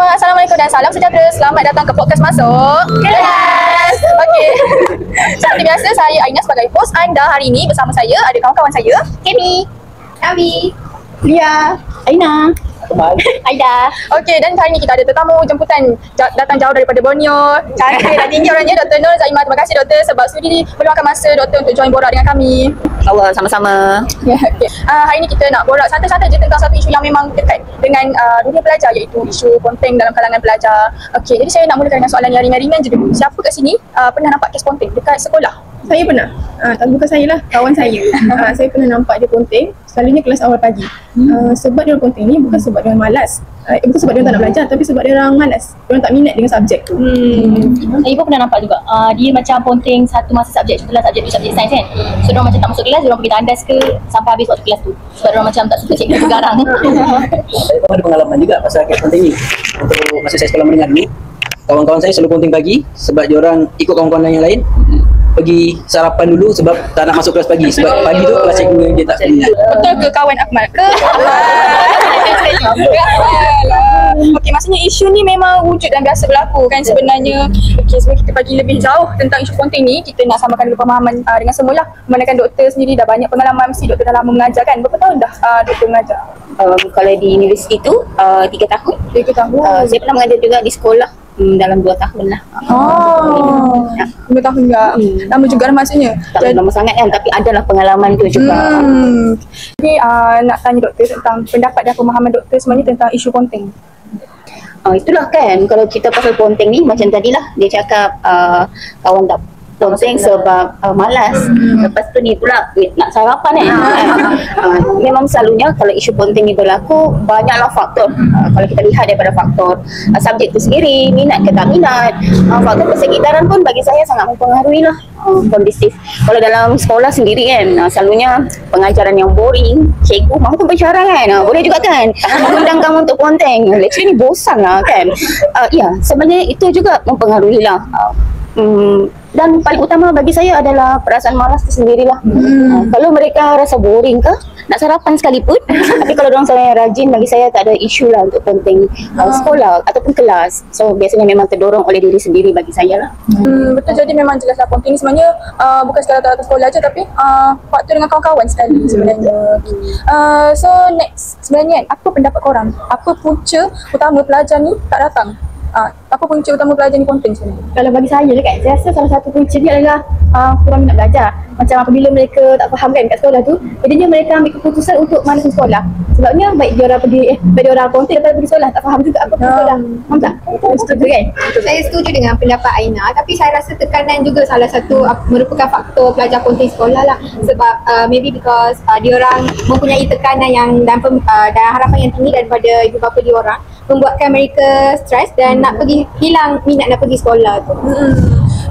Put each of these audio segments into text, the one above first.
semua, Assalamualaikum dan salam sejahtera. Selamat datang ke podcast Masuk Kelas. Okey. Seperti biasa, saya Aina sebagai host anda hari ini. Bersama saya ada kawan-kawan saya, Kemi, Abi, Lia, Aina, Aida. Okey, dan hari ini kita ada tetamu jemputan datang jauh daripada Borneo. Cantik dan tinggi orangnya, Dr. Nur Zaimah. Terima kasih doktor sebab sudi meluangkan masa doktor untuk join borak dengan kami. Allah, sama-sama. Ya, okay. Hari ini kita nak borak santai-santai je tentang satu isu yang memang dekat dengan dunia pelajar, iaitu isu ponteng dalam kalangan pelajar. Okey, jadi saya nak mulakan dengan soalan yang ringan-ringan je dulu. Siapa kat sini pernah nampak kes ponteng dekat sekolah? Saya pernah. Tapi bukan saya lah, kawan saya. Saya pernah nampak dia ponteng, selalunya kelas awal pagi. Sebab dia ponteng ni bukan sebab dia malas. Bukan sebab dia tak nak belajar, tapi sebab dia orang malas. Dia orang tak minat dengan subjek tu. Saya pun pernah nampak juga. Dia macam ponteng satu masa subjek, contohlah subjek tu subjek sains kan. So dia orang macam tak masuk kelas, dia orang pergi tandas ke sampai habis waktu kelas tu. Sebab dia orang macam tak suka cikgu garang. Saya ada pengalaman juga pasal kes ponteng ni. Untuk masa saya sekolah menengah dulu, kawan-kawan saya selalu ponteng pagi sebab dia orang ikut kawan-kawan yang lain pergi sarapan dulu sebab tak nak masuk kelas pagi. Sebab pagi tu kelas cikgu dia tak minat. Betul ke kawan Akmal? Okey, maksudnya isu ni memang wujud dan biasa berlaku kan sebenarnya. Okey, sebelum kita bagi lebih jauh tentang isu ponteng ni, kita nak samakan dulu pemahaman dengan semula. Memandangkan doktor sendiri dah banyak pengalaman, mesti doktor dah lama mengajar kan? Berapa tahun dah doktor mengajar? Kalau di universiti tu 3 tahun. 3 tahun. Saya pernah mengajar juga di sekolah dalam 2 tahun lah. 2 tahun juga. Lama juga maksudnya. Tak lama sangat kan, tapi adalah pengalaman tu juga. Jadi nak tanya doktor tentang pendapat dan pemahaman doktor sebenarnya tentang isu ponteng. Itulah kan, kalau kita pasal ponteng ni macam tadilah dia cakap kawan tak ponteng sebab malas. Lepas tu ni pula nak sarapan memang selalunya kalau isu ponteng ni berlaku, banyaklah faktor. Kalau kita lihat daripada faktor subjek tu sendiri, minat ke tak minat, faktor persekitaran pun bagi saya sangat mempengaruhi lah kondisif. Kalau dalam sekolah sendiri kan, selalunya pengajaran yang boring, cikgu mahu berbicara kan, boleh juga kan mengundang kamu untuk ponteng. Lecture ni bosan lah kan. Ya, sebenarnya itu juga mempengaruhi lah. Dan paling utama bagi saya adalah perasaan malas tu sendirilah. Kalau mereka rasa boring ke, nak sarapan sekalipun tapi kalau orang yang rajin, bagi saya tak ada isu lah untuk ponteng sekolah ataupun kelas. So biasanya memang terdorong oleh diri sendiri bagi saya lah. Betul, jadi memang jelaslah ponteng ni sebenarnya bukan sekadar datang sekolah je, tapi faktor dengan kawan-kawan sekali sebenarnya. So next, sebenarnya apa pendapat korang? Apa punca utama pelajar ni tak datang? Apa punca utama pelajar ni ponteng sebenarnya? Kalau bagi saya dekat, saya rasa salah satu punca dia adalah kurang minat belajar. Macam apabila mereka tak faham kan kat sekolah tu, jadinya mereka ambil keputusan untuk malas sekolah. Sebabnya baik dia orang pergi dia orang ponteng daripada pergi sekolah, tak faham juga apa sekolah. Faham tak? Setuju kan? Saya setuju dengan pendapat Aina, tapi saya rasa tekanan juga salah satu merupakan faktor pelajar ponteng sekolah lah. Sebab maybe because dia orang mempunyai tekanan yang dan harapan yang tinggi daripada ibu bapa dia orang, membuatkan mereka stres dan nak pergi, hilang minat nak pergi sekolah tu.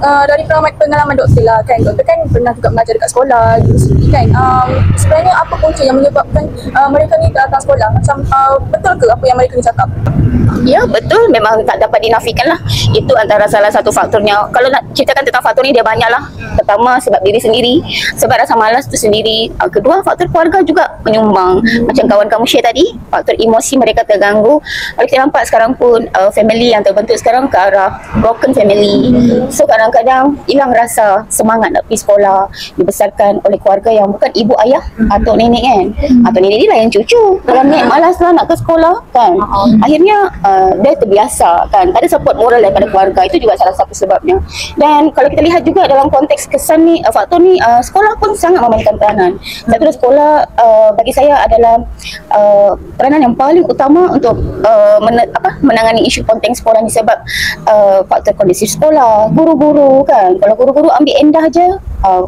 Dari pengalaman doktor lah kan, doktor kan pernah juga mengajar dekat sekolah universiti kan. Sebenarnya apa punca yang menyebabkan mereka ni tak datang sekolah? Macam betul ke apa yang mereka ni cakap? Ya, betul, memang tak dapat dinafikan lah. Itu antara salah satu faktornya. Kalau nak ceritakan tentang faktor ni, dia banyak lah. Pertama, sebab diri sendiri, sebab rasa malas tu sendiri. Kedua, faktor keluarga juga penyumbang. Macam kawan kamu share tadi, faktor emosi mereka terganggu. Kalau kita nampak sekarang pun family yang terbentuk sekarang ke arah broken family. So kadang-kadang hilang rasa semangat nak pergi sekolah, dibesarkan oleh keluarga yang bukan ibu ayah atau nenek kan. Atau nenek dia lah yang cucu. Kalau nenek malas lah nak ke sekolah kan, akhirnya dia terbiasa kan, tak ada support moral daripada keluarga. Itu juga salah satu sebabnya. Dan kalau kita lihat juga dalam konteks kesan ni, faktor ni, sekolah pun sangat memainkan peranan. Satu, sekolah bagi saya adalah peranan yang paling utama untuk menangani isu ponteng sekolah ni. Sebab faktor kondisi sekolah, guru-guru kan, kalau guru-guru ambil endah je,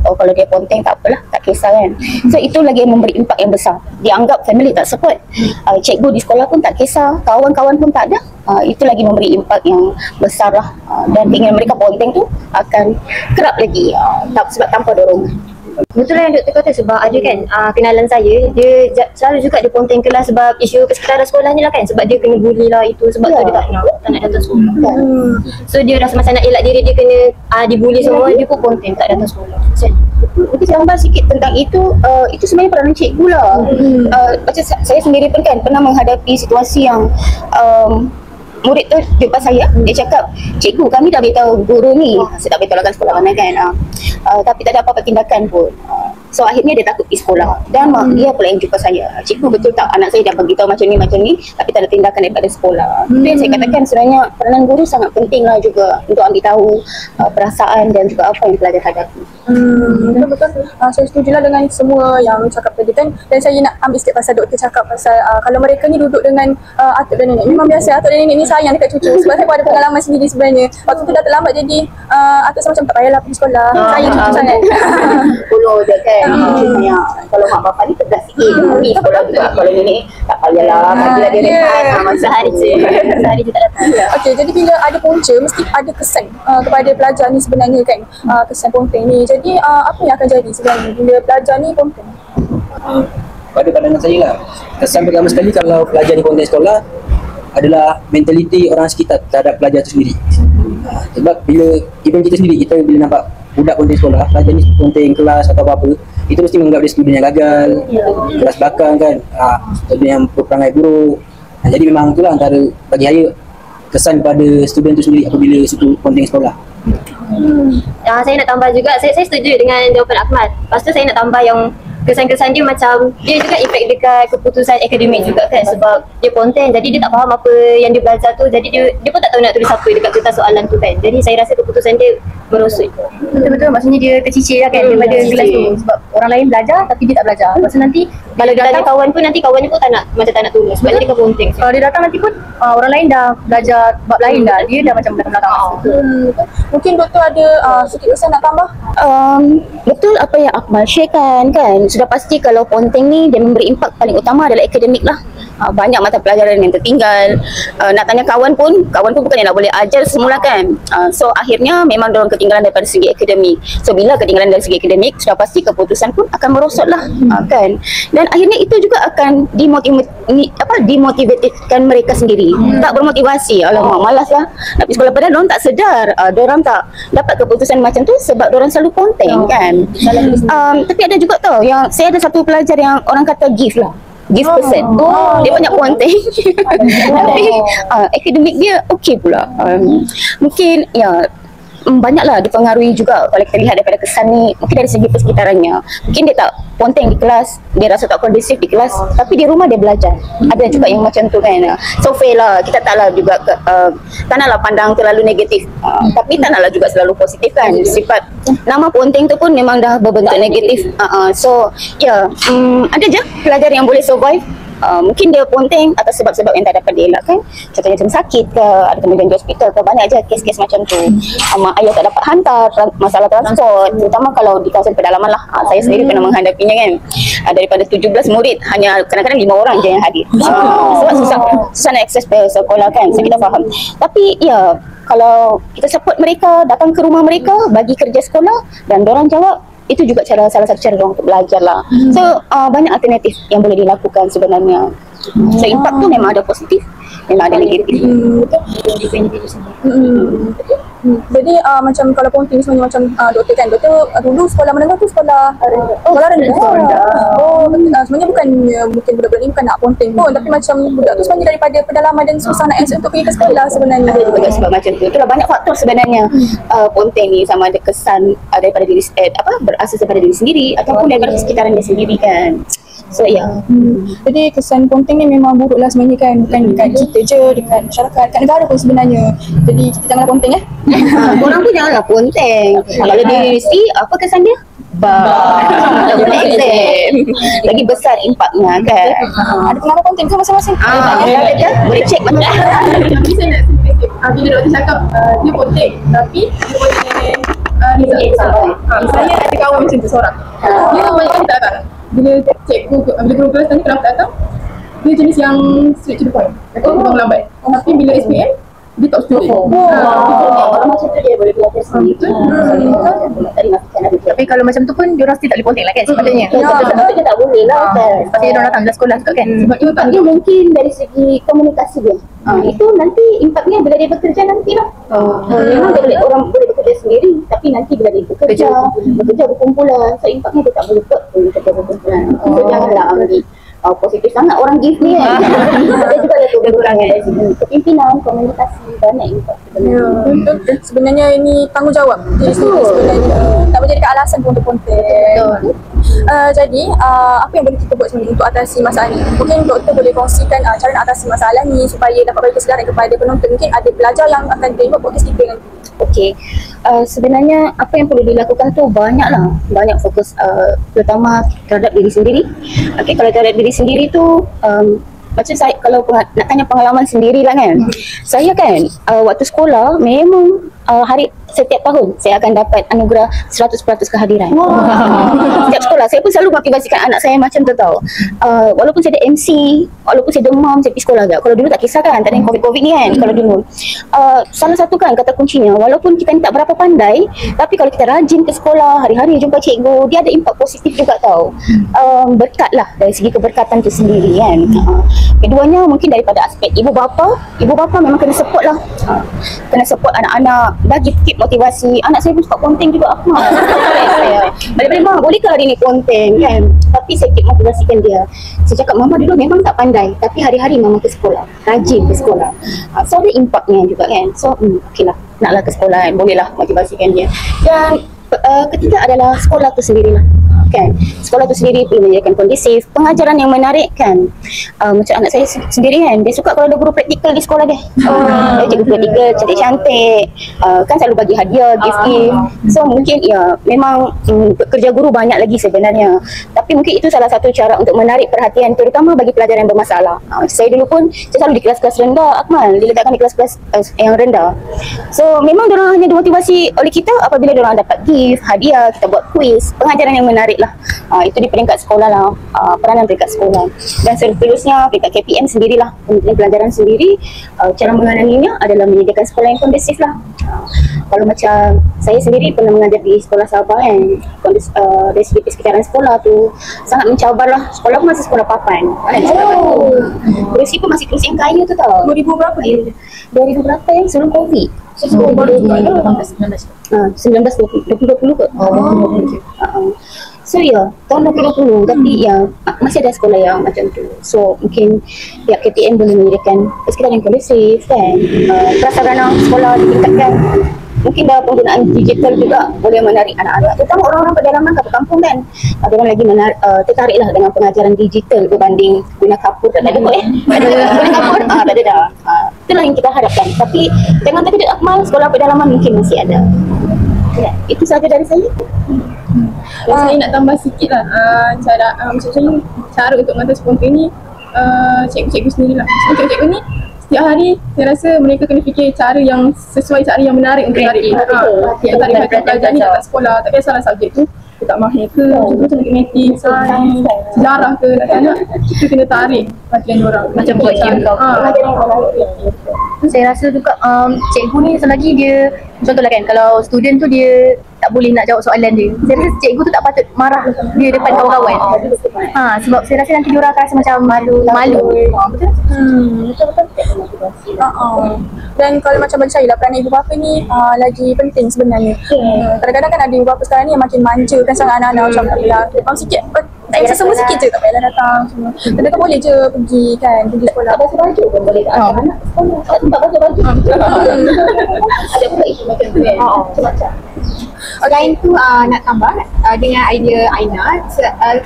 kalau dia ponteng tak apalah, tak kisah kan. So itu lagi memberi impak yang besar. Dianggap family tak support, cikgu di sekolah pun tak kisah, kawan-kawan pun tak ada. Itu lagi memberi impak yang besar lah. Dan keinginan mereka ponteng tu akan kerap lagi sebab tanpa dorongan. Betul lah yang doktor kata, sebab ada kan kenalan saya, dia selalu juga dia ponteng kelas sebab isu kesekitaran sekolah ni lah kan. Sebab dia kena bully lah itu, sebab tu dia tak nak datang sekolah. So dia rasa macam nak elak diri dia kena dibully semua, dia pun ponteng tak datang sekolah. Mungkin gambar sikit tentang itu sebenarnya peranan cikgu lah. Macam saya sendiri pun kan pernah menghadapi situasi yang murid tu jumpa saya, dia cakap, cikgu kami dah beritahu guru ni, saya tak beritahu lah sekolah mana kan, tapi tak ada apa-apa tindakan pun. So akhirnya dia takut pergi sekolah dan dia pula yang jumpa saya, cikgu betul tak anak saya dah beritahu macam ni tapi tak ada tindakan daripada sekolah. Itu yang saya katakan sebenarnya peranan guru sangat penting lah juga untuk ambil tahu perasaan dan juga apa yang pelajar hadapi. Betul-betul. Saya setuju lah dengan semua yang cakap tadi kan. Dan saya nak ambil sikit pasal doktor cakap pasal kalau mereka ni duduk dengan atuk dan nenek. Memang biasa atuk dan nenek ni sayang dekat cucu. Sebab saya pun ada pengalaman sendiri sebenarnya. Waktu tu dah terlambat jadi atuk saya macam tak payahlah pergi sekolah. Sayang cucu sangat. Puluh je kan. Kalau mak bapak ni tegas sikit pergi sekolah juga. Kalau nenek tak payahlah, bagilah dia rehat sehari je. Sehari je tak datang. Okey, jadi bila ada punca mesti ada kesan kepada pelajar ni sebenarnya kan. Kesan ponteng ni. Jadi apa yang akan jadi sebenarnya bila pelajar ni ponteng? Pada pandangan saya lah, kesan pertama sekali kalau pelajar ni ponteng sekolah adalah mentaliti orang sekitar terhadap pelajar tu sendiri. Sebab bila even kita sendiri, kita bila nampak budak ponteng sekolah, pelajar ni ponteng kelas atau apa-apa, itu mesti menganggap dia student yang gagal, kelas belakang kan, student yang berperangai buruk. Jadi memang itulah antara bagi saya kesan kepada student tu sendiri apabila suku ponteng sekolah. Saya nak tambah juga, saya setuju dengan jawapan Ahmad. Lepas tu saya nak tambah yang kesan-kesan dia macam dia juga efek dekat keputusan akademik juga kan, sebab dia ponteng jadi dia tak faham apa yang dia belajar tu, jadi dia pun tak tahu nak tulis apa dekat kertas soalan tu kan. Jadi saya rasa keputusan dia merosot. Betul-betul, maksudnya dia tercicir lah kan daripada kelas tu. Sebab orang lain belajar tapi dia tak belajar. Lepas tu nanti Kalau dia tanya kawan pun nanti kawannya pun tak nak, macam tak nak tulis sebab dia ponteng. kalau dia datang nanti pun orang lain dah belajar bab lain dah, dia dah macam belakang-belakang. Mungkin doktor ada sedikit pesan nak tambah? Betul apa yang Akmal sharekan kan. Sudah pasti kalau ponteng ni dia memberi impak paling utama adalah akademik lah. Banyak mata pelajaran yang tertinggal. Nak tanya kawan pun bukan yang nak boleh ajar semula kan. So akhirnya memang diorang ketinggalan daripada segi akademik. So bila ketinggalan dari segi akademik, sudah pasti keputusan pun akan merosot lah kan. Dan akhirnya itu juga akan demotivasikan mereka sendiri. Tak bermotivasi. Alamak malas lah nak pergi sekolah, padahal diorang tak sedar diorang tak dapat keputusan macam tu sebab diorang selalu ponteng kan. Tapi ada juga tau yang saya ada satu pelajar yang orang kata gift person. Dia banyak ponteng tapi akademik dia okey pula. Mungkin ya banyaklah dipengaruhi juga kalau kita lihat daripada kesan ni, mungkin dari segi persekitarannya. Mungkin dia tak ponteng di kelas, dia rasa tak kondusif di kelas, tapi di rumah dia belajar. Ada juga yang macam tu kan. So fair lah, kita taklah juga tak naklah pandang terlalu negatif, tapi tak naklah juga selalu positif kan. Sifat nama ponteng tu pun memang dah berbentuk negatif. So ada je pelajar yang boleh survive. Mungkin dia ponteng atas sebab-sebab yang tak dapat dielakkan. Contohnya macam sakit ke, ada kemudian di hospital ke, banyak je kes-kes macam tu. Mak ayah tak dapat hantar, masalah transport, terutama kalau di kawasan pedalaman lah. Saya sendiri pernah menghadapinya kan. Daripada 17 murid, hanya kadang-kadang 5 orang je yang hadir. Sebab susah nak akses ke sekolah kan, so kita faham. Tapi ya, kalau kita support mereka, datang ke rumah mereka, bagi kerja sekolah dan diorang jawab, itu juga salah satu cara untuk belajar lah. So banyak alternatif yang boleh dilakukan sebenarnya. So impak tu memang ada positif, memang ada negatif. Jadi macam kalau ponteng sebenarnya macam doktor kan, doktor dulu sekolah menengah tu sekolah rendah. Sebenarnya bukan mungkin budak-budak ni bukan nak ponteng pun, tapi macam budak tu sebenarnya daripada pedalaman dan susah nak akses untuk pergi ke sekolah sebenarnya. Ada juga sebab macam tu. Itulah banyak faktor sebenarnya. Ponteng ni sama ada kesan daripada diri berasas daripada diri sendiri ataupun daripada sekitaran dia sendiri kan. So Jadi kesan ponteng ni memang buruk lah sebenarnya kan. Bukan dekat kita je, dekat masyarakat, dekat negara pun sebenarnya. Jadi kita janganlah ponteng korang pun janganlah ponteng. Kalau dia universiti, apa kesan dia? Exam. Lagi besar impaknya kan. Ada pengalaman ponteng ke masing-masing? Boleh check macam Saya nak bila doktor cakap dia ponteng tapi dia ponteng saya ada kawan macam tu seorang. Dia banyak kali tak datang. Bila guru kelas tanya kenapa tak datang, dia jenis yang straight to the point. Kata dia lambat. Tapi bila SPM dia tak student. Kalau macam tu dia boleh belajar sendiri. Tapi kalau macam tu pun diorang still tak boleh ponteng lah kan sepatutnya. Tapi dia tak boleh lah kan. Sepatutnya diorang datang dalam sekolah juga kan. Sebab impaknya mungkin dari segi komunikasi dia. Itu nanti impaknya bila dia bekerja nanti lah. Memang orang boleh bekerja sendiri, tapi nanti bila dia bekerja berkumpulan, so impaknya dia tak boleh buat bekerja berkumpulan. So janganlah ambil positif sangat orang give ni kan. Ada juga ada kekurangan dari segi kepimpinan, komunikasi, banyak impact sebenarnya. Sebenarnya ini tanggungjawab diri sendiri sebenarnya. Tak menjadikan alasan pun untuk konten. Betul. Jadi apa yang boleh kita buat sebenarnya untuk atasi masalah ni? Mungkin doktor boleh kongsikan cara nak atasi masalah ni supaya dapat bagi kesedaran kepada penonton. Mungkin ada pelajar yang akan terima podcast kita nanti. Okey, sebenarnya apa yang perlu dilakukan tu banyaklah, banyak fokus terutama terhadap diri sendiri. Okey, kalau terhadap diri sendiri tu macam saya kalau nak tanya pengalaman sendirilah kan. Saya kan waktu sekolah memang setiap tahun saya akan dapat anugerah 100% kehadiran. Setiap sekolah saya pun selalu motivasikan anak saya macam tu tau. Walaupun saya ada MC, walaupun saya demam, saya pergi sekolah juga. Kalau dulu tak kisah kan, tak ada COVID ni kan. Kalau dulu salah satu kan kata kuncinya, walaupun kita ni tak berapa pandai, tapi kalau kita rajin ke sekolah, hari-hari jumpa cikgu, dia ada impak positif juga tau. Berkat lah dari segi keberkatan tu sendiri kan. Keduanya mungkin daripada aspek ibu bapa memang kena support lah. Kena support anak-anak, bagi tip motivasi. Anak saya pun suka konten juga aku. Balik-balik mama bolehkah hari ni konten kan. Tapi saya keep motivasikan dia. Saya cakap mama dulu memang tak pandai, tapi hari-hari mama ke sekolah, rajin ke sekolah. So ada impaknya juga kan. So okey lah, naklah ke sekolah kan, bolehlah motivasikan dia. Dan ketiga adalah sekolah tu sendirilah kan. Sekolah tu sendiri perlu menjadikan kondisif, pengajaran yang menarik kan. Macam anak saya sendiri kan, dia suka kalau ada guru praktikal di sekolah dia. Dia cikgu praktikal cantik-cantik, kan selalu bagi hadiah, gift. So mungkin ya memang kerja guru banyak lagi sebenarnya. Tapi mungkin itu salah satu cara untuk menarik perhatian terutama bagi pelajar yang bermasalah. Saya dulu pun saya selalu di kelas-kelas rendah, Akmal diletakkan di kelas-kelas yang rendah. So memang diorang hanya dimotivasi oleh kita apabila diorang dapat gift, hadiah, kita buat kuis, pengajaran yang menarik lah. Itu di peringkat sekolah lah, peranan peringkat sekolah. Dan seterusnya peringkat KPM sendirilah, Kementerian Pelajaran sendiri, cara mengenalinya adalah menyediakan sekolah yang kondusif lah. Kalau macam saya sendiri pernah mengajar di sekolah Sabah kan, dari segi persekitaran sekolah tu sangat mencabar lah. Sekolah pun masih sekolah papan kan, kerusi pun masih kerusi yang kaya tu tau. 2000 berapa dia? 2000 berapa yang sebelum COVID? Sebelum 1920 ke? So ya, tahun 2020 tapi ya masih ada sekolah yang macam tu. So mungkin pihak KTM boleh menyediakan persekitaran yang kondusif kan, prasarana sekolah ditingkatkan. Mungkin dalam penggunaan digital juga boleh menarik anak-anak, terutama orang-orang pedalaman kat kampung kan. Mereka lagi tertariklah dengan pengajaran digital berbanding guna kapur. Tak ada kot guna kapur, tak ada dah. Itulah yang kita harapkan. Tapi jangan terkejut Akmal, sekolah pedalaman mungkin masih ada. Ya, itu sahaja dari saya. Saya nak tambah sikit lah cara untuk mengatasi konten ni, cikgu-cikgu sendirilah. Cikgu-cikgu ni setiap hari saya rasa mereka kena fikir cara yang sesuai, cara yang menarik untuk tarik pelajar ni datang sekolah. Tak kisahlah subjek tu dia tak mahir ke, juga macam matematik, sains, sejarah ke, nak kita kena tarik perhatian diorang. Macam buat game kau. Saya rasa juga cikgu ni selagi dia, contohlah kan, kalau student tu dia tak boleh nak jawab soalan dia, saya rasa cikgu tu tak patut marah dia depan kawan-kawan. Sebab saya rasa nanti diorang akan rasa macam malu. Betul-betul. Dan kalau macam bagi saya lah, peranan ibu bapa ni lagi penting sebenarnya. Kadang-kadang kan ada ibu bapa sekarang ni yang makin manja kan sangat anak-anak, macam faham sikit, tak payah semua sikit je, tak payahlah datang semua. Kadang-kadang boleh je pergi kan, pergi sekolah. Tak basuh baju pun boleh tak? Anak sekolah tak tempat basuh baju. Ada pula isu macam tu kan. Macam-macam. Selain tu nak tambah dengan idea Aina,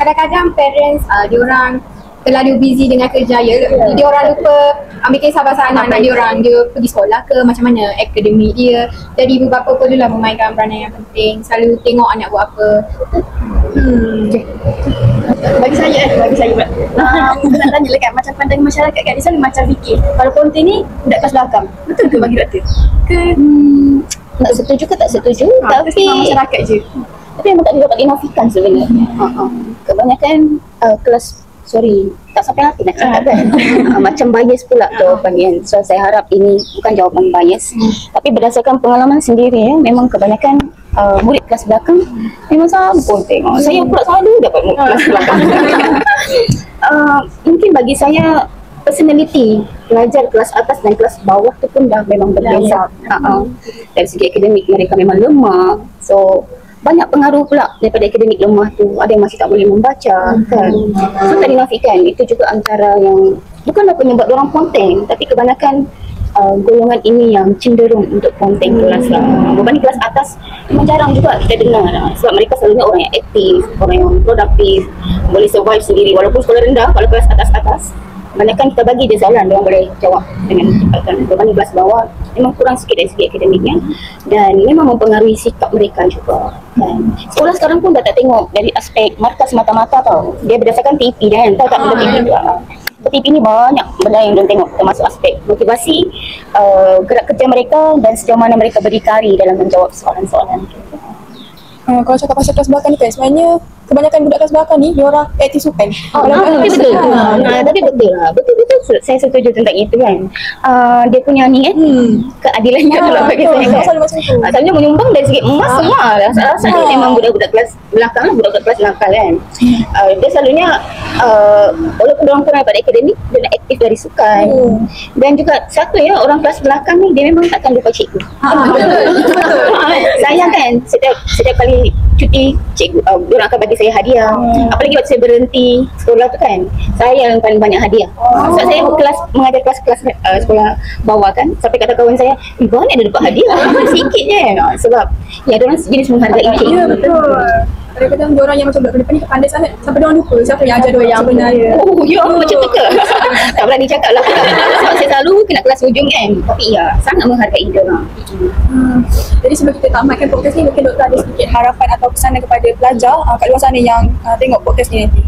kadang-kadang parents diorang terlalu busy dengan kerja diorang lupa ambil kisah pasal anak-anak diorang, dia pergi sekolah ke, macam mana akademik dia. Jadi ibu bapa perlulah memainkan peranan yang penting, selalu tengok anak buat apa. Bagi saya nak tanya lah kan, macam pandangan masyarakat kan, dia selalu macam fikir kalau konten ni budak kelas belakang, betul ke bagi doktor? Nak setuju ke tak setuju, tapi masyarakat je. Tapi memang tak dapat dinafikan sebenarnya. Kebanyakan kelas, tak sampai hati nak cakap kan. Macam bias pula jawapan. So saya harap ini bukan jawapan bias, tapi berdasarkan pengalaman sendiri memang kebanyakan murid kelas belakang memang sambung tengok. Saya pula selalu dapat murid kelas belakang. Mungkin bagi saya personality pelajar kelas atas dan kelas bawah tu pun dah memang berbeza. Dari segi akademik mereka memang lemah. So banyak pengaruh pula daripada akademik lemah tu. Ada yang masih tak boleh membaca kan. So tak dinafikan itu juga antara yang bukanlah penyebab orang ponteng, tapi kebanyakan golongan ini yang cenderung untuk ponteng kelas lah. Berbanding kelas atas memang jarang juga kita dengar lah. Sebab mereka selalunya orang yang aktif, orang yang produktif, boleh survive sendiri walaupun sekolah rendah. Kalau kelas atas-atas kebanyakan kita bagi dia jalan, dia orang boleh jawab dengan cepat. Berbanding kelas bawah memang kurang sikit dari segi akademiknya dan memang mempengaruhi sikap mereka juga kan. Sekolah sekarang pun dah tak tengok dari aspek markas mata-mata tau. Dia berdasarkan TP kan. Tahu tak benda TP juga. TP ni banyak benda yang dia tengok, termasuk aspek motivasi, gerak kerja mereka dan sejauh mana mereka berdikari dalam menjawab soalan-soalan. Kalau cakap pasal kelas belakang ni kan, sebenarnya kebanyakan budak kelas belakang ni dia orang aktif sukan. Tapi betul. Tapi betul lah. Betul-betul saya setuju tentang itu kan. Dia punya ni kan, keadilannya kalau bagi saya kan. Selalu macam tu. Asalnya menyumbang dari segi emas semua. Rasanya memang budak-budak kelas belakang lah, budak-budak kelas nakal kan. Dia selalunya walaupun dia orang kurang pada akademik, dia nak aktif dari sukan. Dan juga satu ya, orang kelas belakang ni dia memang takkan lupa cikgu. Betul. Sayang kan, setiap kali cuti cikgu dia akan bagi saya hadiah. Apalagi waktu saya berhenti sekolah tu kan, saya yang paling banyak hadiah. Sebab saya mengajar kelas-kelas sekolah bawah kan, sampai kata kawan saya, "Ibu ni ada dapat hadiah." Sikit je. Sebab ya dia orang jenis menghargai cikgu. Ya betul. Kadang-kadang dia orang yang macam budak depan ni pandai sangat sampai dia orang lupa siapa yang ajar dia yang sebenarnya. Oh ya, macam tu ke? Tak berani cakap lah. Sebab saya selalu kena kelas hujung kan. Tapi ya, sangat menghargai dia orang. Jadi sebelum kita tamatkan podcast ni, mungkin doktor ada sedikit harapan atau pesanan kepada pelajar kat luar sana yang tengok podcast ni nanti.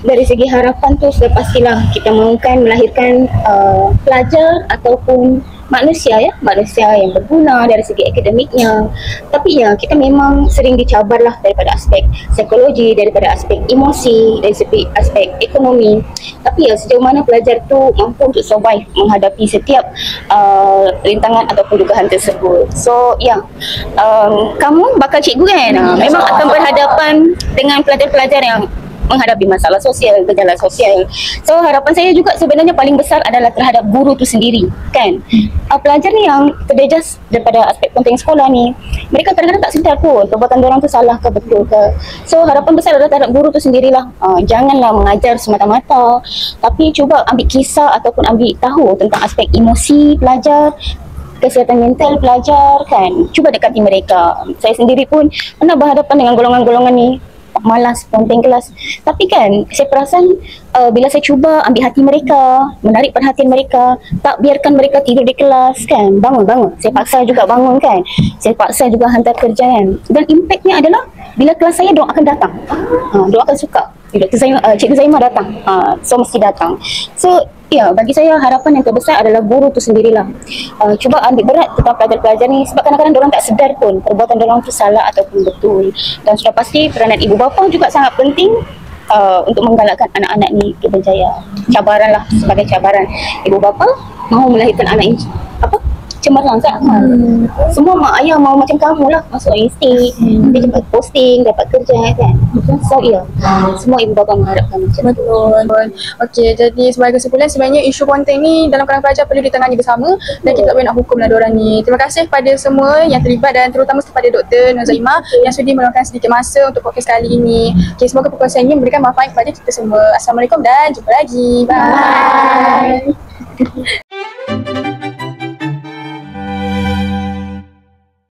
Dari segi harapan tu sudah pastilah kita mahukan melahirkan pelajar ataupun manusia yang berguna dari segi akademiknya. Tapi ya kita memang sering dicabarlah daripada aspek psikologi, daripada aspek emosi, dari segi aspek ekonomi. Tapi ya sejauh mana pelajar tu mampu untuk survive menghadapi setiap rintangan ataupun dugaan tersebut. So ya, kamu bakal cikgu kan, memang akan berhadapan dengan pelajar-pelajar yang menghadapi masalah sosial, gejala sosial. So harapan saya juga sebenarnya paling besar adalah terhadap guru tu sendiri kan. Pelajar ni yang terdejas daripada aspek penting sekolah ni, mereka kadang-kadang tak sedar pun perbuatan diorang tu salah ke betul ke. So harapan besar adalah terhadap guru tu sendirilah. Janganlah mengajar semata-mata, tapi cuba ambil kisah ataupun ambil tahu tentang aspek emosi pelajar, kesihatan mental pelajar kan. Cuba dekati mereka. Saya sendiri pun pernah berhadapan dengan golongan-golongan ni, malas ponteng kelas. Tapi kan saya perasan bila saya cuba ambil hati mereka, menarik perhatian mereka, tak biarkan mereka tidur di kelas kan, bangun. Saya paksa juga bangun kan, saya paksa juga hantar kerja kan. Dan impaknya adalah bila kelas saya diorang akan datang, diorang akan suka. Cikgu Zaimah datang, so mesti datang. So ya, bagi saya harapan yang terbesar adalah guru tu sendirilah. Cuba ambil berat tentang pelajar-pelajar ni, sebab kadang-kadang diorang tak sedar pun perbuatan diorang tu salah ataupun betul. Dan sudah pasti peranan ibu bapa juga sangat penting untuk menggalakkan anak-anak ni untuk berjaya. Cabaran lah, sebagai cabaran. Ibu bapa mahu melahirkan anak ini cemerlang kan. Semua mak ayah mahu macam kamu lah, masuk universiti, dia cepat posting, dapat kerja kan. So ya, semua ibu bapa mengharapkan macam tu. Betul. Okey, jadi sebagai kesimpulan sebenarnya isu ponteng ni dalam kalangan pelajar perlu ditangani bersama dan kita tak boleh nak hukumlah diorang ni. Terima kasih kepada semua yang terlibat dan terutama kepada Dr. Nur Zaimah yang sudi meluangkan sedikit masa untuk podcast kali ini. Okey, semoga perkongsian ini memberikan manfaat kepada kita semua. Assalamualaikum dan jumpa lagi. Bye.